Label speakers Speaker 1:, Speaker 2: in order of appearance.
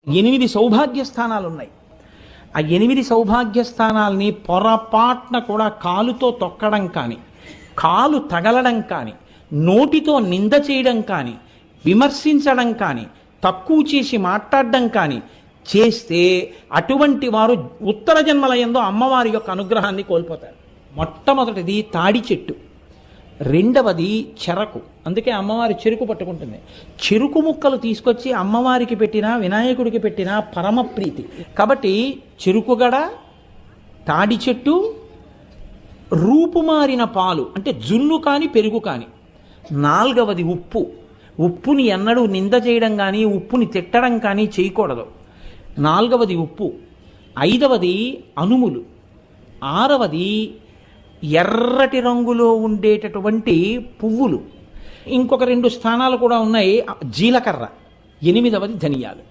Speaker 1: 8 సౌభాగ్య స్థానాలు ఉన్నాయి. ఆ 8 సౌభాగ్య స్థానాల్ని పొరపాటున కూడా కాలుతో తొక్కడం కానీ, కాలు తగలడం కానీ, నోటితో నింద చేయడం కానీ, విమర్శించడం కానీ, తక్కువ చేసి మాట్లాడడం కానీ చేస్తే అటువంటి వారు ఉత్తర జన్మల యందు అమ్మవారి యొక్క అనుగ్రహాన్ని కోల్పోతారు. మొట్టమొదటిది తాడి చెట్టు, రెండవది చెరకు. అందుకే అమ్మవారి చెరుకు పట్టుకుంటుంది. చెరుకు ముక్కలు తీసుకొచ్చి అమ్మవారికి పెట్టినా వినాయకుడికి పెట్టినా పరమ ప్రీతి. కాబట్టి చెరుకుగడ, తాడి చెట్టు, రూపుమారిన పాలు అంటే జున్ను కానీ పెరుగు కానీ. నాలుగవది ఉప్పు. ఉప్పుని ఎన్నడూ నింద చేయడం కానీ ఉప్పుని తిట్టడం కానీ చేయకూడదు. నాలుగవది ఉప్పు. ఐదవది అనుములు. ఆరవది ఎర్రటి రంగులో ఉండేటటువంటి పువ్వులు. ఇంకొక 2 స్థానాలు కూడా ఉన్నాయి. జీలకర్ర. 8వది ధనియాలు.